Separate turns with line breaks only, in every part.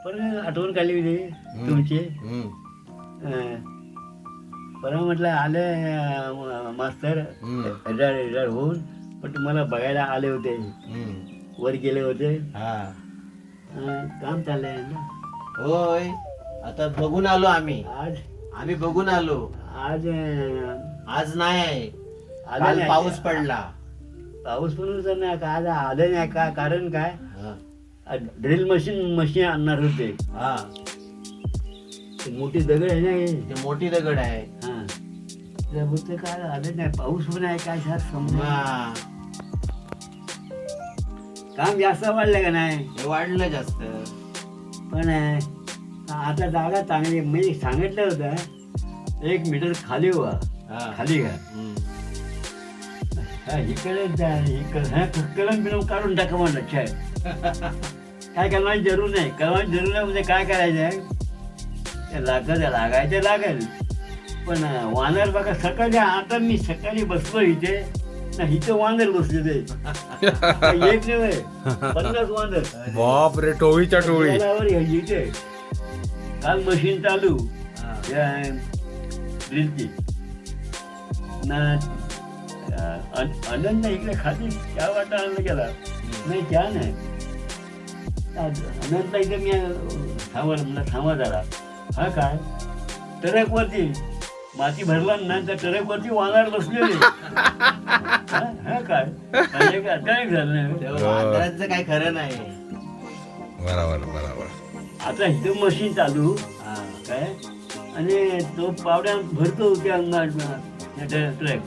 पण आठवण काढली होती तुमची. परवा म्हटलं आले मास्तर रिटायर होऊन, पण तुम्हाला बघायला आले होते, वर गेले होते. काम चाललंय ना.
होय, आता बघून आलो आम्ही. आम्ही बघून आलो.
आज
नाही आहे,
आलं नाही.
पाऊस पडला.
पाऊस पण नाही का, आज आलं नाही का? कारण काय, ड्रिल मशीन आणणार होते. मोठी दगड आहे ना,
ते मोठी दगड आहे.
बोलते काय आलं नाही, पाऊस पण आहे काय, समजा काम जास्त वाढलं का नाही?
हे वाढलं जास्त,
पण आता जागा चांगली. मी सांगितलं होतं 1 मीटर खाली व्हा, खाली घ्या. इकडे कलम बिलम काढून टाका म्हणलं. काय करण्याची जरूर नाही, करण्याची जरूर नाही. म्हणजे काय करायचं, लागायचं लागेल. पण वानर बघा, सकाळी आता मी सकाळी बसलो इथे ना, इथं वानर बसले ते एक नाही 50 वानर.
बाप रे, टोळीच्या टोळी.
इथे काल मशीन चालू ड्रिलची ना. अनंत इकडे खाली चहा वाटा आणला गेला नाही, चहा नाही. अनंतला इथे मी थांबा जरा. हा काय, ट्रक वरती माती भरला ना, त्या ट्रक वरती वानर बसलेले. हा काय, अचानक झालं.
काय खरं नाही.
बरोबर बरोबर.
आता इथं मशीन चालू काय, आणि तो पावड्या भरतो त्या ट्रक,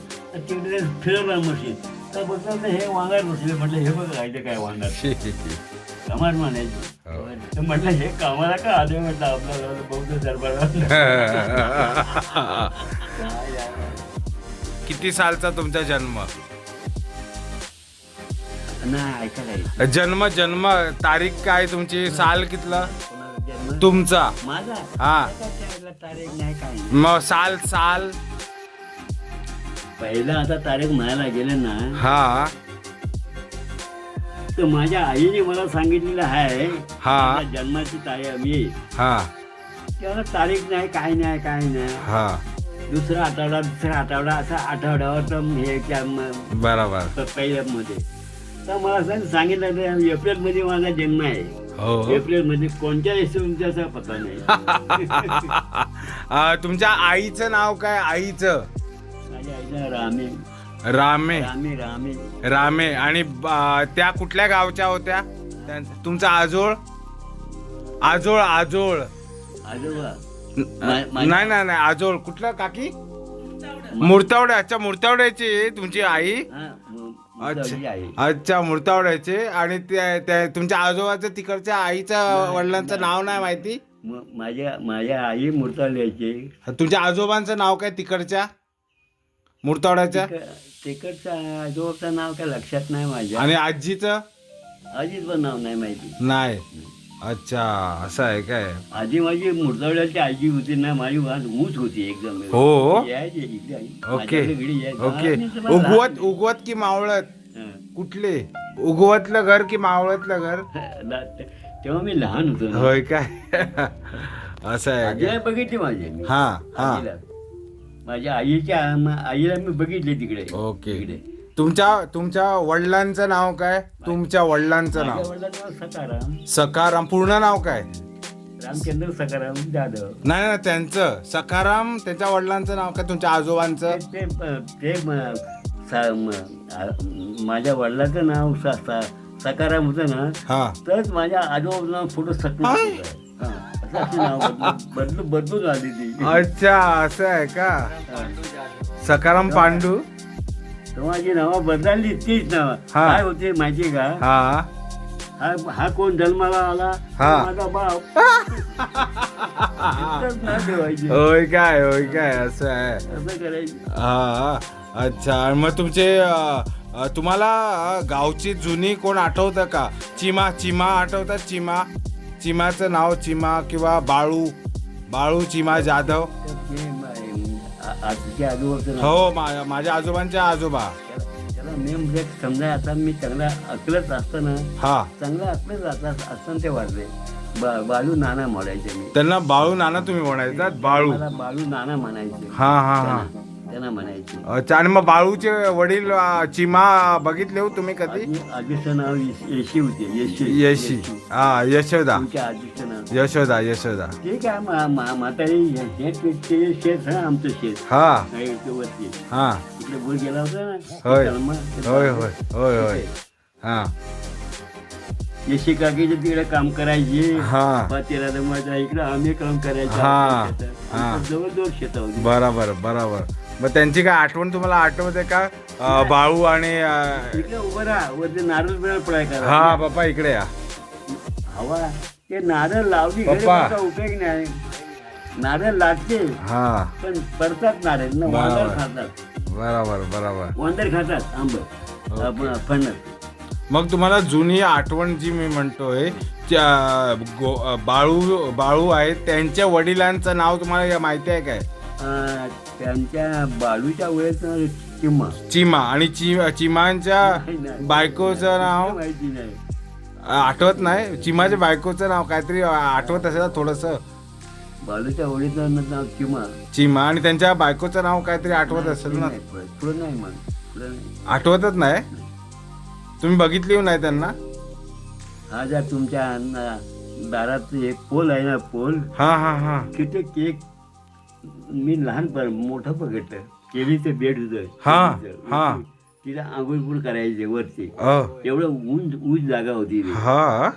तिकडे फिरवला मशीन. तर बघतो हे वांगार बसले. म्हटलं हे बघ राहायचं काय वांगार, कामात म्हणायचं. तर म्हटलं हे कामाला का आले, म्हटलं आपल्याला बौद्ध दरबारात.
किती सालचा तुमचा जन्म?
नाही ऐकायला
जन्म तारीख काय तुमची, साल कितला तुमचा?
माझा तारीख नाही काय.
मग साल
पहिला आता तारीख म्हणायला गेले ना,
हा,
तर माझ्या आईने मला सांगितलेलं आहे जन्माची तारीख. मी त्याला तारीख नाही, काय नाही. दुसरा आठवडा असा आठवड्यावर तर हे
बरोबर
पहिल्या मध्ये. तर मला सांगितलं एप्रिल मध्ये माझा जन्म आहे. एप्रिल मध्ये कोणत्या तुमचा पत्ता नाही.
तुमच्या आईचं नाव काय? आईचं?
माझ्या आईचं
रामे. आणि त्या कुठल्या गावच्या होत्या? तुमचा आजोळ?
आजोबा
नाही, आजोळ कुठलं काकी? मुर्तावड्या. अच्छा, मुर्तावड्याची तुमची आई. अच्छा, मुर्तावड्याचे. आणि तुमच्या आजोबाचं तिकडच्या आईच्या वडिलांचं नाव नाही माहिती?
माझ्या आई मुर्तावड्याची.
तुमच्या आजोबांचं नाव काय तिकडच्या मुर्तावड्याच्या?
तिकडच्या आजोबाचं नाव काय लक्षात नाही माझ्या.
आणि आजीचं?
आजीचं नाव नाही माहिती.
नाही. अच्छा, असं आहे काय?
आजी माझी मुर्तावड्याची आजी होती ना, माझी ऊस होती एकदम.
हो.
ओके.
उगवत की मावळत? कुठले? उगवतलं घर की मावळतलं घर?
तेव्हा मी लहान होतो.
होय काय? असं आहे.
बघितली माझी. माझ्या आईला मी बघितले तिकडे.
ओके. तुमच्या वडिलांचं नाव काय? तुमच्या वडिलांचं नाव? सखाराम. पूर्ण नाव काय?
रामचंद्र सखाराम जाधव.
नाही, त्यांचं सखाराम. त्यांच्या वडिलांचं नाव काय? तुमच्या आजोबांचं?
ते माझ्या वडिलांचं नाव सखाराम होतं ना, तरच माझ्या आजोबांना फोटो बदलून आली ती.
अच्छा, असं आहे का? सखाराम पांडू.
माझी नावं बदलली, तीच नाव काय होते माहिती का? हा कोण जन्माला आला, माझा बाप.
होय काय असं आहे.
असं करायचं.
अच्छा. मग तुम्हाला गावची जुनी कोण आठवतं का? चिमा आठवतात? चिमाचं नाव चिमा किंवा बाळू चिमा जाधव. हो, माझ्या आजोबांच्या आजोबा.
त्याला नेम समजा आता मी चांगला अकलत असताना, चांगला अकलत असताना ते वाढले. बाळू नाना म्हणायचे मी.
त्यांना बाळू नाना तुम्ही म्हणायचात? बाळू.
मला बाळू नाना म्हणायचे.
हा हा हा.
त्यांना म्हणायचे.
अच्छा. आणि मग बाळूचे वडील चिमा बघितले हो तुम्ही कधी?
आजीचं नाव येशी होते.
यशी. हा, यशोदा.
तुमच्या आजीचं नाव
यशोदा. यशोदा.
ठीक आहे. म्हातारी हे शेत हा आमचं शेत.
हा
वरती
हा.
इकडे बोर गेला होता ना.
होय
सलमा.
होय होय होय होय. हा
येशी काकीचे तिकडे काम करायचे.
हा.
तेरा जमायचा इकडे आम्ही काम करायचो.
हा. हा.
जवळजवळ शेत होती.
बरोबर बरोबर. मग त्यांची काय आठवण तुम्हाला आठवते का? बाळू आणि
इकडे उभं राहा वरती नारळ बिरळ पडाय का.
हा बाप्पा इकडे या.
हवा ते नारळ लावली घरी
पप्पा.
बसता उपयोग नाही. नारळ लागते
हा
पण पडतात नारळ ना. वांदर खातात.
बरोबर बरोबर.
वांदर खातात आंब फणस.
मग तुम्हाला जुनी आठवण जी मी म्हणतोय बाळू आहेत त्यांच्या वडिलांचं नाव तुम्हाला माहिती आहे काय?
त्यांच्या बाळूच्या वेळेस चिम्मा.
चिमा. आणि चिमांच्या बायकोचं नाव
माहिती नाही.
आठवत नाही. चिमाच्या बायकोचं नाव काहीतरी आठवत असेल थोडस.
बाळूच्या वडीचं नाव चिमा.
चिमा. आणि त्यांच्या बायकोचं नाव काहीतरी आठवत असेल ना?
पुढं नाही मग. पुढं नाही.
आठवतच नाही. तुम्ही बघितली नाही त्यांना?
हा ज्या तुमच्या दारात एक पोल आहे ना पोल.
हा हा हा.
तिथे केक मी लहानपण मोठं बघितलं. केळीचं बेड होतं.
हा हा.
तिथे आंघोळ करायचे वरती.
अ.
एवढं उंच जागा होती ती.
हा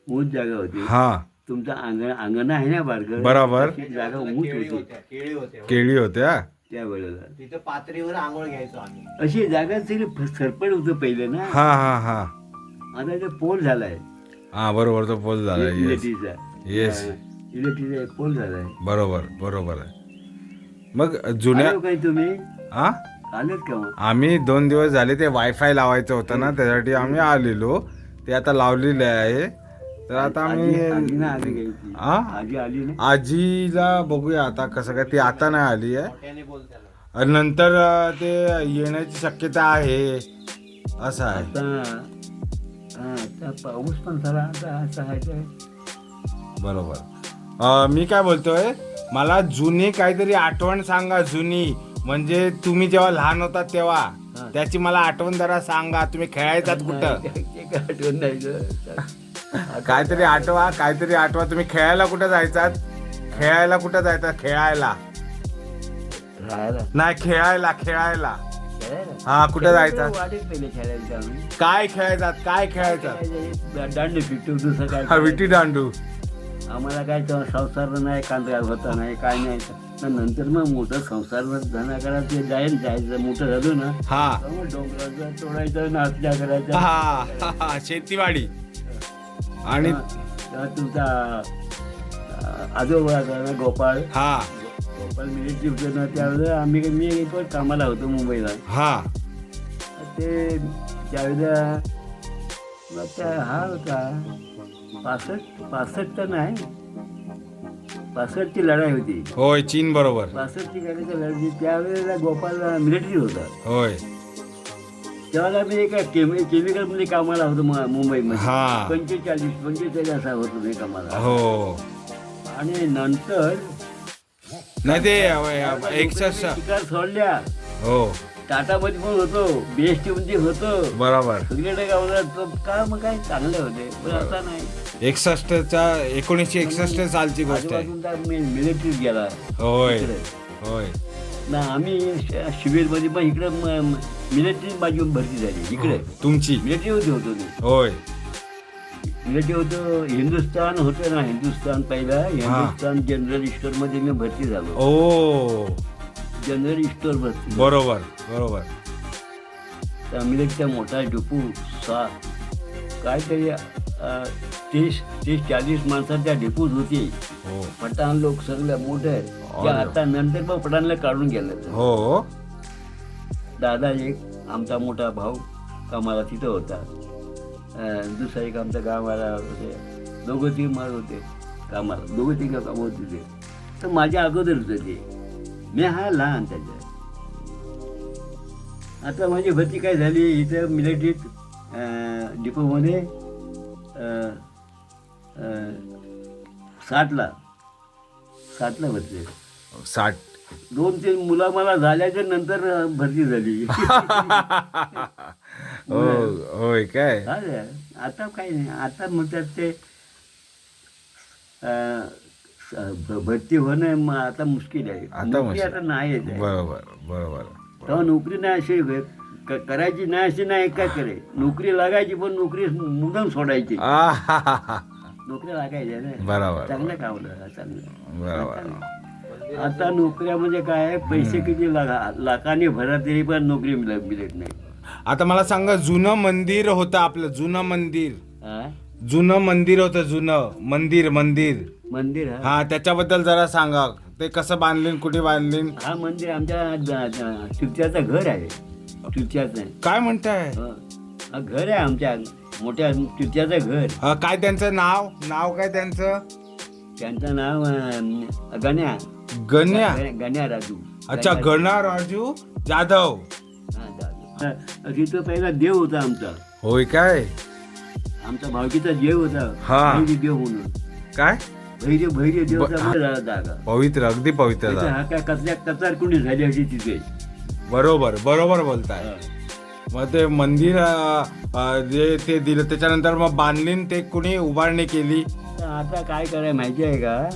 उंच जागा होती.
हा.
तुमचं अंगण आहे ना बारगं.
बरोबर.
जागा उंच होती
केळी होत्या
त्या वेळेला.
तिथं पातळीवर आंघोळ घ्यायचो आम्ही.
अशी जागा सगळी सरपट होतं पहिलं ना.
हा हा हा.
आता ते पोल झालाय
हा बरोबर. तो पोल झाला. येस
इलेक्ट्रिकचा.
येस.
इलेक्ट्रिकचा एक पोल झालाय.
बरोबर बरोबर आहे. मग जुन्या
आलो काय तुम्ही?
हा
आलेत का मग?
आम्ही 2 दिवस झाले. ते वायफाय लावायचं होतं ना त्यासाठी आम्ही आलेलो. ते आता लावलेले आहे. तर आता
आजी ना
आम्ही
आली घ्यायची.
हा
आजी आली ना.
आजीला बघूया आता कसं काय. ती आता नाही आली आहे.
मोठ्याने बोल त्याला.
आणि नंतर ते येण्याची शक्यता आहे असं आहे.
आता पाऊस पण झाला. आता असं आहे.
बरोबर. मी काय बोलतोय मला जुनी काहीतरी आठवण सांगा. जुनी म्हणजे तुम्ही जेव्हा लहान होतात तेव्हा त्याची मला आठवण जरा सांगा. तुम्ही खेळायचात कुठं?
ते आठवण नाही गं.
काहीतरी आठवा. काहीतरी आठवा. तुम्ही खेळायला कुठं जायचात? खेळायला कुठं जायचं? खेळायला
राहायला
नाही. खेळायला खेळायला.
खेळायला
हा कुठं जायचा?
वाटेत पहिले खेळायचं आम्ही.
काय खेळायचात? काय खेळायचात?
दांडू पिटू दुसरं काय.
हा विटी दांडू.
आम्हाला काय तेव्हा संसार नाही. कांदा होता नाही काय नाही. तर नंतर मग मोठं संसार धनाकडा ते जायचं मोठं झालं ना.
हा
मग डोंगराचं तोडायचं नाचल्या करायचं.
हा शेतीवाडी. आणि
तेव्हा तुमचा आजोबा होता ना गोपाळ.
हा
गोपाळ मिलिटरी होतं ना त्यावेळेला मी पण कामाला होतो मुंबईला.
हा
ते त्यावेळेला मग त्या हा होता 65 तर नाही 65ची लढाई होती.
होय. चीन बरोबर.
65ची लढाई. त्यावेळेला गोपाळ मिलिटरी होता.
होय.
तेव्हा मी एका केमिकल मध्ये कामाला होतो मुंबईमध्ये.
हा
45 असा होतो मी कामाला.
हो.
आणि नंतर
नाही ते 61.
शिकार सोडल्या.
हो
टाटामध्ये पण होतो. BST मध्ये होतो.
बरोबर.
सगळीकडे गावला का मग काय चांगले होते पण आता नाही.
1961 सालची गोष्ट आहे.
आजूबाजूला मी मिलिटरीत गेला.
होय
इकडे.
होय.
ना आम्ही शिबिरमध्ये पण इकडे मिलिटरी बाजू भरती झाली. इकडे
तुमची
मिलिटरीमध्ये होतो मी.
होय.
मिलिटरी होतो. हिंदुस्थान होतं ना. हिंदुस्थान पहिला हिंदुस्थान जनरल स्टोअरमध्ये मी भरती झालो.
ओ
जनरल स्टोअर भरती.
बरोबर बरोबर.
त्या मिलिटरीचा मोठा डेपू काहीतरी 30-40 माणसाच्या डेपूत होती.
हो
पठाण लोक सगळं मोठे. आता नंतर मग पठाणला काढून गेलं.
हो.
दादा एक आमचा मोठा भाऊ कामाला तिथं होता. दुसरा एक आमचा गावाला होते. 2-3 माळ होते कामाला. 2-3 काम होत होते. तर माझ्या अगोदर होतं ते. मी हा लहान त्याच्या. आता माझी भरती काय झाली इथं मिलिटरीत डिपोमध्ये साठला भरती
60.
2-3 मुलं मला झाल्याच्या नंतर भरती झाली.
होय काय?
हा रे. आता काही नाही, आता म्हणतात ते भरती होणं आता मुश्किल आहे.
आता
नोकरी
मुश्किल.
आता नाही येत आहे.
बरोबर.
तेव्हा नोकरी नाही अशी करायची नाही अशी नाही, काय करे नोकरी लागायची, पण नोकरी मुदम सोडायची. नोकरी लागायच्या ना,
बरोबर.
चांगलं कामलं चांगलं.
बरोबर.
आता नोकऱ्या म्हणजे काय, पैसे किती लाखांनी भरा तरी पण नोकरी मिळत नाही.
आता मला सांगा, जुनं मंदिर होतं आपलं, जुनं मंदिर होतं, जुनं मंदिर.
मंदिर
हा, त्याच्याबद्दल जरा सांगा. ते कसं बांधलीन, कुठे बांधलीन?
हा मंदिर आमच्या चुलत्याचं घर आहे. चुलत्याचं
काय म्हणताय?
हा घर आहे आमच्या मोठ्या चुलत्याचं घर.
काय त्यांचं नाव काय त्यांचं?
त्यांचं नाव गण्या
गण्या
राजू.
अच्छा, गणा राजू जाधव.
तिथं पहिला देव होता आमचा.
होय काय?
आमचा भावकीचा देव होता.
हा.
भैरी देव म्हणून.
काय?
भैरी देव जागा.
पवित्र, अगदी पवित्र
त्याचा हा काय कचार कुंडी झाली अशी तिथे.
बरोबर बोलताय. मग ते मंदिर जे ते दिलं, त्याच्यानंतर मग बांधलीन, ते कुणी उभारणी केली?
आता काय करायला माहिती आहे का,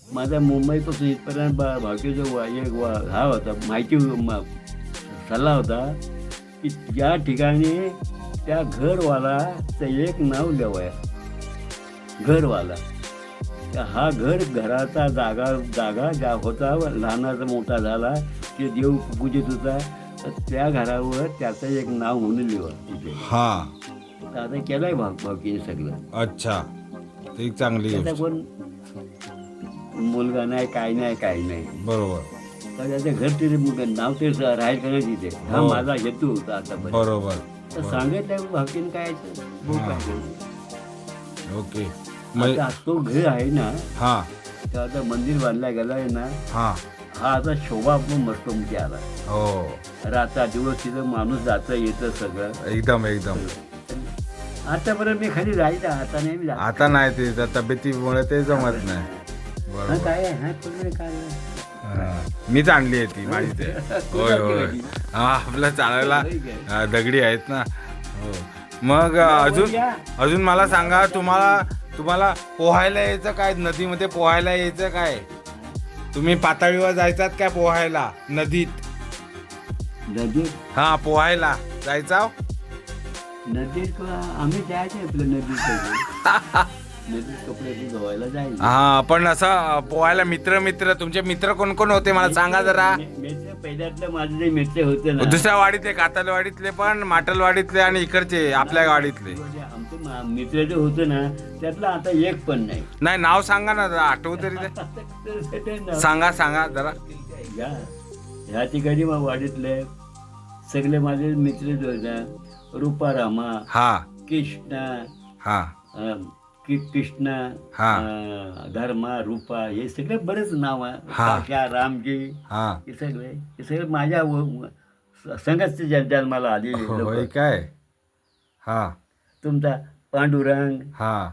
माझा मुंबईपासून इथपर्यंत भावकीचा एक हा होता, माहिती सल्ला होता की ज्या ठिकाणी त्या घरवालाचं एक नाव लिहावं, घरवाला. हा घराचा जागा ज्या होता, लहानाचा मोठा झाला, ते देव पूजित होता, तर त्या घरावर त्याचं एक नाव म्हणून लिहा तिथे.
हा,
तर आता केलंय भावकीने सगळं.
अच्छा, ते चांगली
त्याचा कोण मुलगा नाही, काय नाही.
बरोबर.
तर त्याचं घर तरी नाव ते राहील का नाही तिथे, हा माझा हेतू होता आता.
बरोबर.
तर सांगितलं भावकीने काय
ओके.
आता तो घर आहे ना,
हा,
तर आता मंदिर बांधला गेलाय ना,
हा
आता शोभा पण मस्त उमटी आला.
हो,
रात्र दिवस तिथं माणूस जातं येतं सगळं
एकदम.
आतापर्यंत मी खाली जायचं, आता नाही मी जात.
आता नाही, ते त्या तब्येतीमुळे ते जमत नाही.
हा
बरोबर.
काय आहे, हा पूर्ण काय आहे?
मीच आणली आहे ती माझी ते. होय. हा, आपलं चालायला दगडी आहेत ना. हो. मग अजून मला सांगा, तुम्हाला पोहायला यायचं काय? नदीमध्ये पोहायला यायचं काय? तुम्ही पाताळीवर जायचात काय पोहायला नदीत? हा, पोहायला जायचा.
नदीत आम्ही जायचं आपलं नदीत कपडे धुवायला जायचं.
हा, पण असं पोहायला मित्र तुमचे मित्र कोण होते मला सांगा जरा.
मित्र पहिल्यातलं माझे जे मित्र होते ना,
दुसऱ्या वाडीतले, कातलवाडीतले पण, माटलवाडीतले आणि इकडचे आपल्या वाडीतले.
आमचे मित्र जे होते ना, त्यातला आता एक पण नाही.
नाव सांगा ना जरा, आठवू तरी ते. सांगा जरा.
ह्या ठिकाणी मग वाडीतले सगळे माझे मित्र जे होते, रूपारामा,
हा,
कृष्णा,
हा,
कृष्णा, धर्मा, रूपा, हे सगळे बरेच नाव आहे. काशा, रामजी, हे सगळे माझ्या संघाचे जन्माला आलेले लोक.
काय? हा,
तुमचा पांडुरंग,
हा,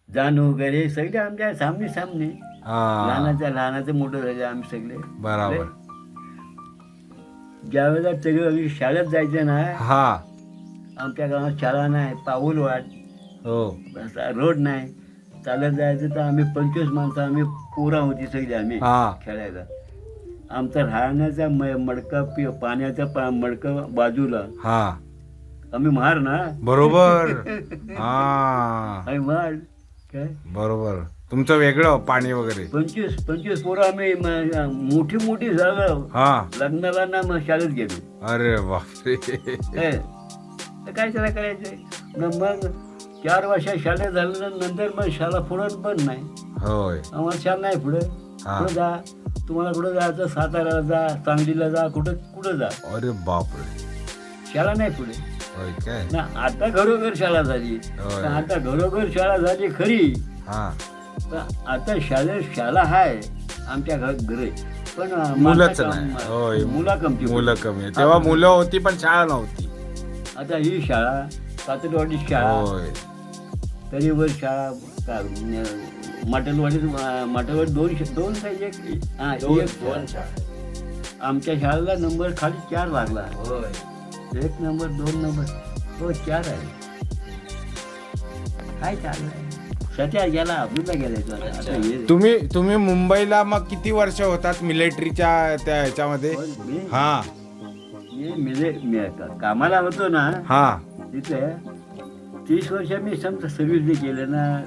जानू वगैरे सगळे आमच्या सामने लहानाचं मोठं झाले आम्ही सगळे.
बरोबर.
ज्यावेळेला सगळे शाळेत जायचं ना,
हा,
आमच्या गावात शाळा नाही, पाऊल वाट,
हो,
रोड नाही, चालत जायचं. तर आम्ही 25 माणसं, आम्ही पोरा होती सगळी, आम्ही खेळायला. आमचा राहण्याचा मडका, पाण्याचा मडका बाजूला, आम्ही महार ना.
बरोबर.
आम्ही महार काय,
बरोबर. तुमचं वेगळं पाणी वगैरे.
25 पोरं आम्ही मोठी झालं. लग्नाला ना मग शाळेत गेलो.
अरे बापरे.
काय त्याला करायचंय. मग 4 वर्ष शाळेत झालं, नंतर मग शाळा पुढं पण नाही.
होय,
आम्हाला शाळा नाही पुढं जा, तुम्हाला कुठं जायचं, साताऱ्याला जा, सांगलीला जा, कुठं जा.
अरे बापरे,
शाळा नाही पुढे.
होय काय
ना. आता घरोघर शाळा झाली. आता घरोघर शाळा झाली खरी. आता शाळा आहे आमच्या घरी, पण
मुलंच नाही. मुलं कमी. तेव्हा मुलं होती पण शाळा नव्हती.
आता ही शाळा, कातरवाडी शाळा, तरी वर शाळा का मॉडेलवाडी दोन साईज एक
दोन
एक
शाळा.
आमच्या शाळेला नंबर खाली 4 लागला.
होय.
1 नंबर 2 नंबर तो 4 आहे. काय चाललंय सध्या गेला अब्दुलला गेलाय आता हे.
तुम्ही मुंबईला मग किती वर्ष होतात मिलिटरीच्या त्या ह्याच्यामध्ये?
मी-
हा
मी कामाला होतो ना
हा
तिथे 30 वर्ष मी समजा सर्व्हिस केले ना.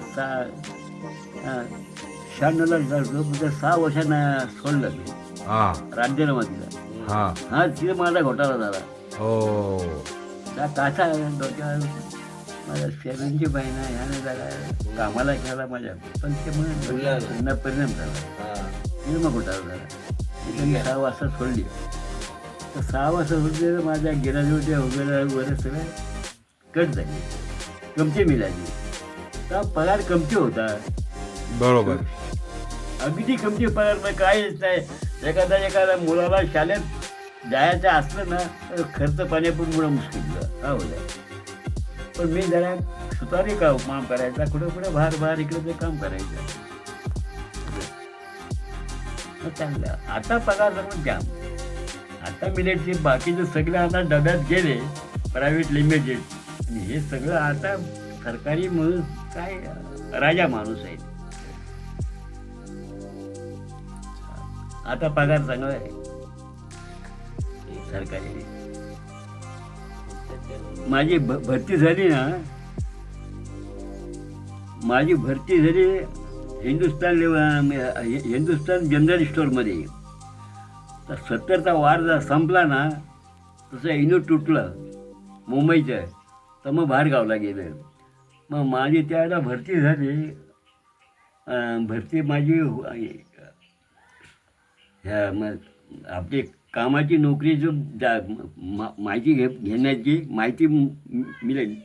96ला झालो 6 वर्षांना सोडलं मी
हा
राजधानीला दिला.
हा
हा तिथे माझा घोटाळा झाला.
हो
त्या काचा डोक्यावर माझ्या सेव्हनची बहीण आहे ह्याने जरा कामाला केला माझ्या पण ते म्हणून परिणाम झाला.
हा.
तिथे मग घोटाळा झाला. तिथे मी 6 वाजता सोडली. तर 6 वाजता सोडली तर माझ्या गिराजवळच्या वगैरे सगळं कट झाली. कमती मिळाली. तर पगार कमती होता.
बरोबर.
अगदी कमती पगार नाही काहीच नाही. एखाद्या मुलाला शाळेत जायचं असलं ना तर खर्च पाण्यापुरं मुश्किल झालं. हा होता. पण मी जरा सुतारी काम करायचा. कुठं बाहेर इकडे ते काम करायचं. मग चांगलं. आता पगार सगळं जाम. आता मिलेटचे बाकीचे सगळे आता डब्यात गेले प्रायव्हेट लिमिटेड. आणि हे सगळं आता सरकारी म्हणून काय राजा माणूस आहे. आता पगार चांगला आहे सरकारी. माझी भरती झाली ना. माझी भरती झाली हिंदुस्तान जनरल स्टोअरमध्ये. तर 70चा वार संपला ना तसं इनो तुटलं मुंबईचं. तर मग बाहेर गावला गेलं. मग माझी त्यावेळेला भरती झाली. भरती माझी ह्या मग आपली कामाची नोकरी जो माहिती घेण्याची माहिती मिळेल.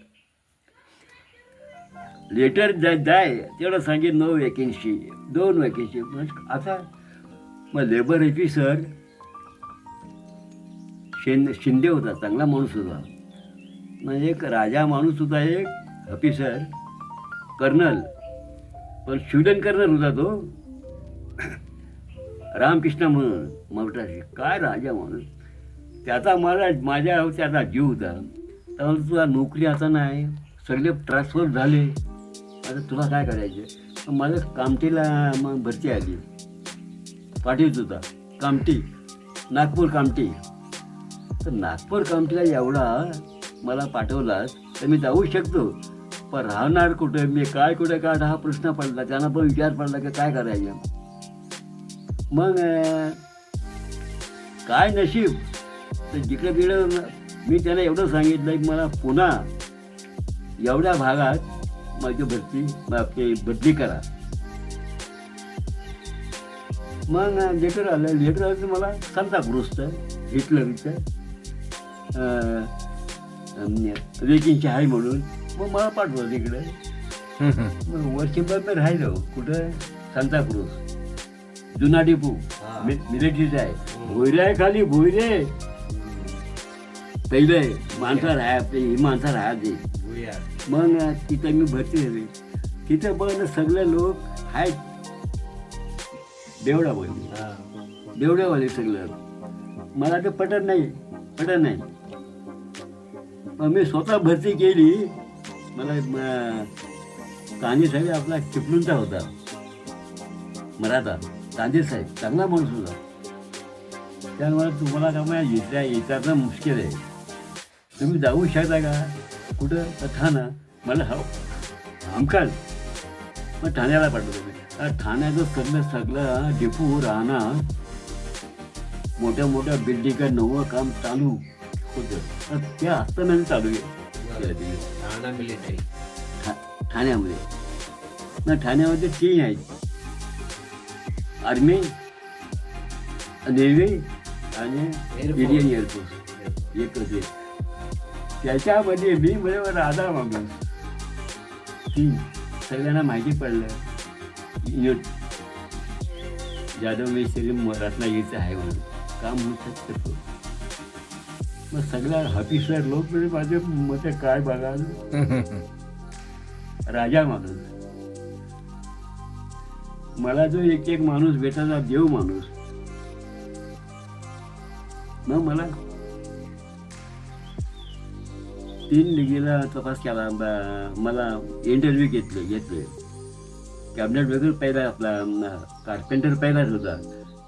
लेटर जाय तेवढं सांगितलं 9 वॅकेन्सी 2 वॅकेन्सी. मग आता मग लेबर ऑफिसर शिंदे होता. चांगला माणूस होता. मग एक राजा माणूस होता. एक ऑफिसर कर्नल पण स्टुडंट कर्नल होता तो रामकृष्ण म्हणून मराठी. काय राजा म्हणून त्याचा माझ्या त्याचा जीव होता. तर तुला नोकरी आता नाही सगळे ट्रान्सफर झाले. आता तुला काय करायचं. माझं कामठीला मग भरती आली. पाठीत होता कामठी नागपूर कामठी. तर नागपूर कामठीला एवढा मला पाठवलास तर मी जाऊ शकतो. पण राहणार कुठं मी काय कुठे काय हा प्रश्न पडला. त्यांना पण विचार पडला की काय करायचं. मग काय नशीब तर जिकडे तिकडं मी त्यांना एवढं सांगितलं की मला पुन्हा एवढ्या भागात माझी आपली बदली करा. मग लेटर आलं मला सांताक्रूजचं हिटलरचं वेकिंगची आहे म्हणून. मग मला पाठवलं तिकडे. मग वर्षभर मी राहिलो कुठं सांताक्रूज जुना डिपू मिलिटरीचा आहे. भोयरे आहे खाली भोयरे. पहिले माणसं आपली ही माणसं राहते. मग तिथं मी भरती झाली. तिथं बघ ना सगळे लोक आहेत बेवड्यावाले सगळं. मला ते पटत नाही. मग मी स्वतः भरती केली. मला कांदे साहेब आपला चिपळूणचा होता मराठा. कांदे साहेब चांगला माणूस होता. त्यामुळे तुम्हाला का मग येताना मुश्किल आहे. तुम्ही जाऊ शकता का कुठं ठाणा. मला हमखास मग ठाण्याला पाठवतो मी. ठाण्याचं सगळं डेपू राहणार मोठ्या बिल्डिंग नवं काम चालू होतं. त्या असताना चालू आहे ठाण्यामध्ये. मग ठाण्यामध्ये 3 आहेत. आर्मी नेव्ही आणि इंडियन एअरफोर्स एकच आहे. त्याच्यामध्ये मी बरोबर राधा माणूस. 3 सगळ्यांना माहिती पडलं जाधव मेश्वरी रत्नागिरीचं आहे म्हणून काम होऊ शकतं. मग सगळ्या ऑफिसर लोक म्हणजे माझे मत काय बघाल. राजा माणूस. मला जो एक एक माणूस भेटायचा देव माणूस. मग मला 3 डिग्रीला तपास केला. मला इंटरव्ह्यू घेतले. कॅबिनेट वगैरे पहिला आपला कार्पेंटर पहिलाच होता.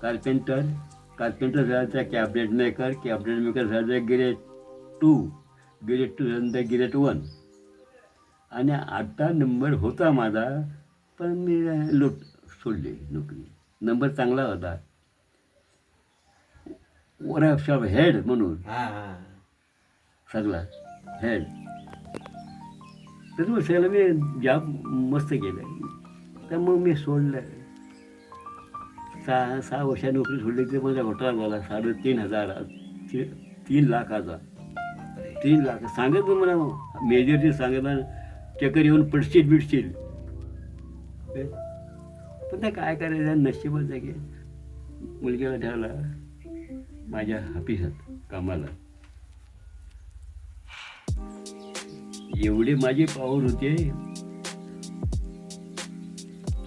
कार्पेंटर झाला, कॅबिनेट मेकर झाला ग्रेड 2 झाल्यानंतर ग्रेड 1. आणि 8 नंबर होता माझा, पण मी सोडली नोकरी. नंबर चांगला होता. वर्कशॉप हेड म्हणून सगळा हेड. तर मग सगळं मी जॉब मस्त केलं. तर मग मी सोडलं. 6 वर्षांनी नोकरी सोडली की माझा घोटाळा झाला. 3,500 3 लाखाचा. 3 लाख सांगितलं मला. मेजरची सांगितलं चक्कर येऊन बिडशील. पण ते काय करायचं, नशिबाचं की मुलग्याला ठेवला माझ्या ऑफिसात कामाला. एवढी माझी पावर होते.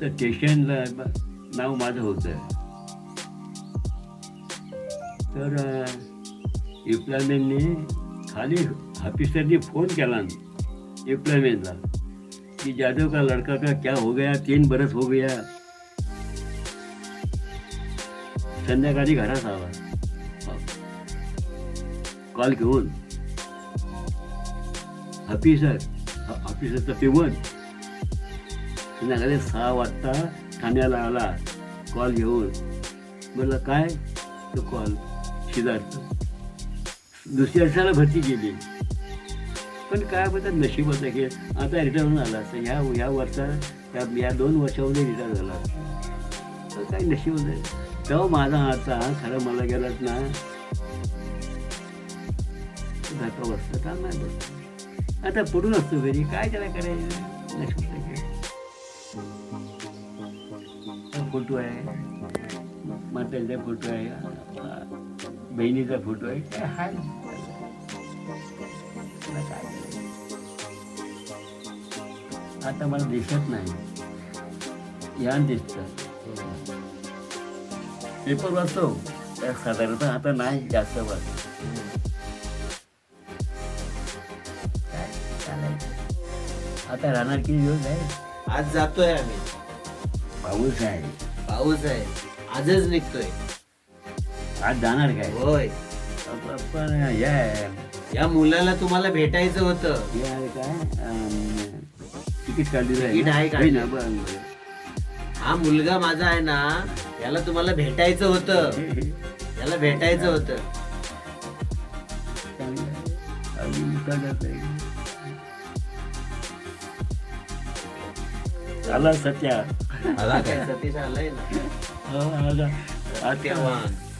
तर स्टेशनला नाव माझं होतं. तर एम्प्लॉयमेंटने खाली ऑफिसरने फोन केला एम्प्लॉयमेंटला कि जादव का लड़का का क्या हो गया, 3 बरस हो गया. संध्याकाळी घरात आला कॉल घेऊन. ऑफिसरचा पेवन संध्याकाळी 6 वाजता ठाण्याला आला कॉल घेऊन. म्हणलं काय? तो कॉल सिद्धार्थ दुसऱ्या वर्षाला भरती केली. पण काय बोलतात नशिबाचा खेळ. आता रिटायर होऊन आला असता. ह्या वर्षात या 2 वर्षामध्ये रिटायर झाला. तर काही नशीब होतं. तेव्हा माझा आता खरं मला गेलाच ना धक्का बसतं. काम नाही बसतं. आता पडून असतो घरी. काय त्याला करायचं. नशिबाचा खेळ. फोटो आहे, म्हातारीचा फोटो आहे, बहिणीचा फोटो आहे. काय हाय आता मला दिसत नाही. यान दिसतं. पेपर वाचतो साधारणतः. आता नाही जास्त वाचतो. काय चालायचं. आता राहणार किती दिवस आहे.
आज जातोय आम्ही.
पाऊस आहे.
आजच निघतोय.
आज जाणार काय.
होय.
पण
या मुलाला तुम्हाला भेटायचं होतं.
काय तिकीट काढलेलं
तिकीट आहे काढलं.
ना. बरं.
हा मुलगा माझा आहे ना, याला तुम्हाला भेटायचं होतं.
आला सत्या.
सतीश आलाय ना.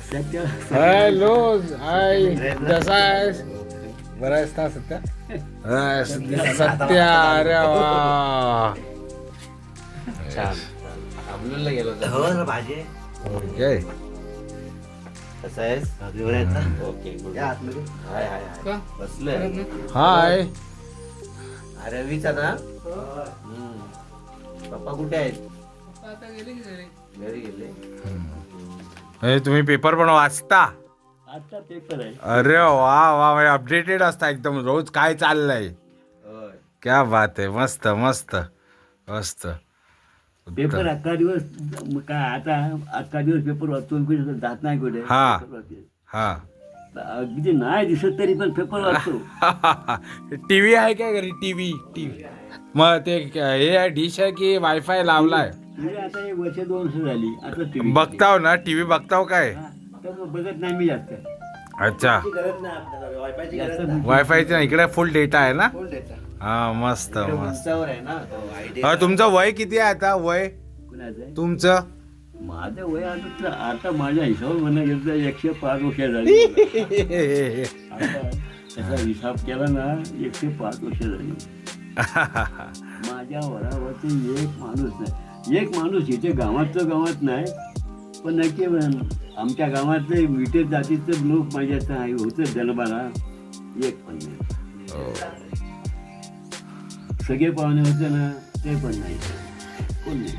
सत्या
हॅलो, हाय, कसा आहेस? बरा आहेस ना सत्या? सत्या, अरे वा,
छान. अमलूलला गेलो होतो. भाजी
ओके.
कसं आहेस? ओके. हाय हाय हाय. बसलोय.
हाय.
अरे रवीचा ना. पप्पा कुठे आहेत? घरी गेले.
तुम्ही पेपर पण वाचता?
आजचा पेपर आहे.
अरे वा वा, अपडेटेड असता एकदम. रोज काय चाललंय. क्या बात आहे. मस्त मस्त मस्त.
पेपर अख्खा दिवस काय. आता अख्खा दिवस पेपर वाचतो. कुठे जात नाही कुठे.
हा. हा.
अगदी नाही दिसत तरी पण पेपर वाचतो.
टीव्ही आहे काय घरी? टीव्ही मग ते हे आहे, डिश आहे की वायफाय लावलाय?
आता 1 वर्ष 2 वर्ष झाली. आता टीव्ही
बघताव ना. टीव्ही बघताव काय?
बघत नाही मी जास्त.
अच्छा. वायफायचा इकडे फुल डेटा आहे ना. हा, मस्त मस्त.
आहे ना.
तुमचं वय किती आहे आता? वय
कुणाचं?
तुमचं?
माझं वय आता माझ्या हिशोब म्हणा गेलं तर 105 वर्ष झाली. आता त्याचा हिसाब केला ना 105 वर्ष झाली. माझ्या वरावरती एक माणूस नाही. एक माणूस इथे गावात नाही, पण नक्की आमच्या गावातले विटे जातीचं लोक माझ्या होतं जन्माला. एक पण नाही. सगळे पाहुणे होते ना. ते पण नाही कोण नाही.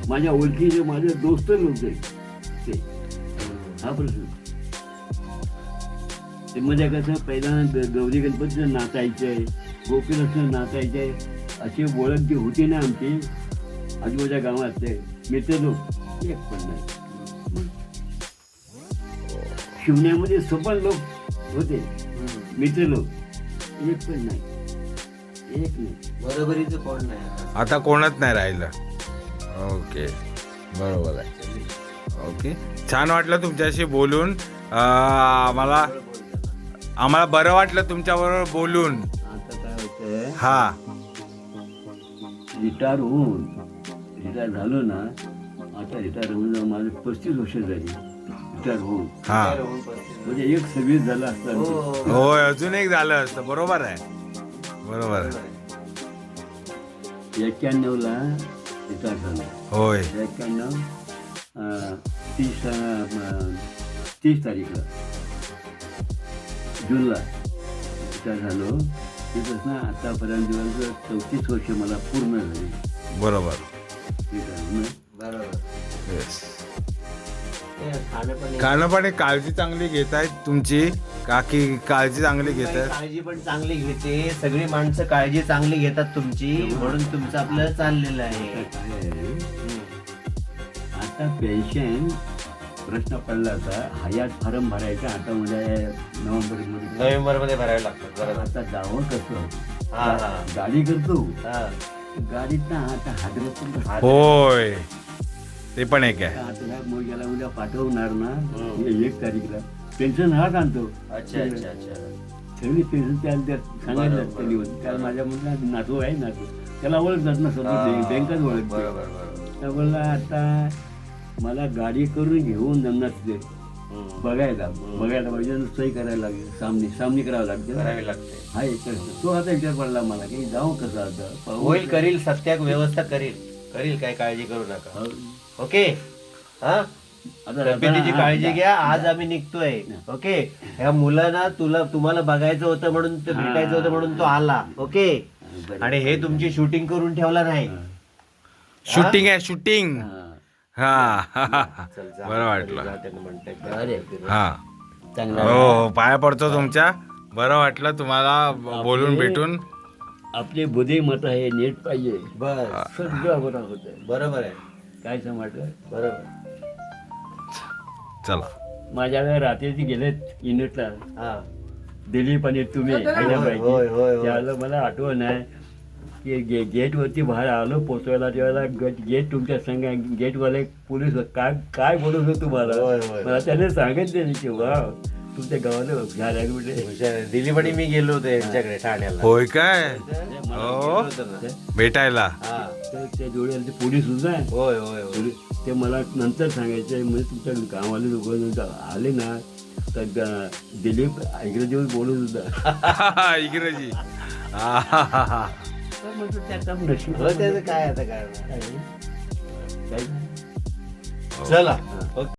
माझ्या ओळखीचे माझे दोस्त लोक आहेत ते. हा प्रश्न ते मध्ये कसं पहिल्यांदा गौरी गणपतीचं नाचायचंय, गोपीनाथचं नाचायचंय, अशी ओळख जी होती ना आमची आजूबाजूच्या गावात ते मित्र लोक एक पण नाही. शिवण्यामध्ये सोपन लोक होते मित्र लोक, एक पण नाही, एक नाही.
बरोबरीचं कोण नाही आता.
आता कोणच नाही राहिलं. ओके, बरोबर आहे. ओके, छान वाटलं तुमच्याशी बोलून. आम्हाला बरं वाटलं तुमच्याबरोबर बोलून.
आता काय होतंय,
हा,
रिटायर झालो ना, आता रिटायर होऊन माझे 35 वर्ष झाली रिटायर होऊन.
हा,
म्हणजे एक सर्व्हिस झाला असता.
होय, अजून एक झालं असतं. बरोबर आहे, बरोबर आहे.
91ला रिटायर झालो.
होय,
91 30 तारीखला जूनला रिटायर झालो. तिथपासून आतापर्यंत 34 वर्ष मला पूर्ण झाली
बरोबर.
रिटायर.
बरोबर.
येस.
ते खाणं पण
खाणं पण एक काळजी चांगली घेत आहेत तुमची काकी, काळजी चांगली घेत आहेत.
काळजी पण चांगली घेते. सगळी माणसं काळजी चांगली घेतात तुमची, म्हणून तुमचं आपलं चाललेलं आहे.
आता पेन्शन प्रश्न पडला होता. हयात फार्म भरायचा आता म्हणजे
नोव्हेंबर मध्ये भरायला लागतं. बरोबर.
आता जावं कसं,
हा, हा.
गाडी करतो,
हा.
गाडीत ना आता हादरत पण बसतो.
होय, ते पण एक आहे.
आता ह्या मुलग्याला उद्या पाठवणार ना 1 तारीखला पेन्शन हा आणतो.
अच्छा अच्छा अच्छा.
सगळी पेन्शन त्या सांगायला त्यांनी होती. त्याला माझ्या मुलीला नातू आहे, नातू त्याला ओळखतात ना, समोर बँकाच ओळखते.
बरोबर बरोबर.
त्या बोलला आता मला गाडी करून घेऊन जमणार तिथे बघायला पाहिजे, सही करायला लागेल, सामनी करावं लागते,
करावी लागते.
हा एक प्रश्न. तो आता विचार पडला मला की जाऊ कसं आता पाहू.
होईल, करील, सत्याक व्यवस्था करील, काय काळजी करू नका.
हो.
ओके. हा,
आता
तब्येतीची काळजी घ्या. आज आम्ही निघतोय. ओके. ह्या मुलांना तुम्हाला बघायचं होतं म्हणून, भेटायचं होतं म्हणून तो आला. ओके. आणि हे तुमची शूटिंग करून ठेवला नाही.
शूटिंग आहे, शूटिंग.
हा.
हा, बरं वाटलं.
अरे
हा,
चांगला.
हो, पाया पडतो तुमच्या. बरं वाटलं तुम्हाला बोलून भेटून.
आपली बुद्धिमत्ता हे नीट पाहिजे,
बस.
सगळं बरं होतं.
बरोबर आहे.
काय समजलं.
बरोबर.
चला,
माझ्याकडे रात्रीची गेलेत युनिटला
हा.
दिलीप आणि तुम्ही
होय, होय, होय.
त्यावेळेला मला आठवण आहे की गेटवरती बाहेर आलो पोचवायला, त्यावेळेला गेट तुमच्या संग गेटवाले पोलीस काय बोलत होतो तुम्हाला.
होय, होय.
मला त्याने सांगितले की वा तुमच्या गावाला झाल्या कुठे.
दिलीप आणि मी गेलो होतो यांच्याकडे ठाण्याला.
होय काय? हो, भेटायला.
हा.
तर त्या जोड्याला ते पोलीस सुद्धा आहे.
होय होय होय.
ते मला नंतर सांगायचं म्हणजे तुमच्या गावाले लोक आले ना तर दिलीप इंग्रजीवर बोलत होता.
इंग्रजी.
तर म्हणतो त्याचा नशीब.
हो, त्याचं काय आता काय.
काय
चला. ओके.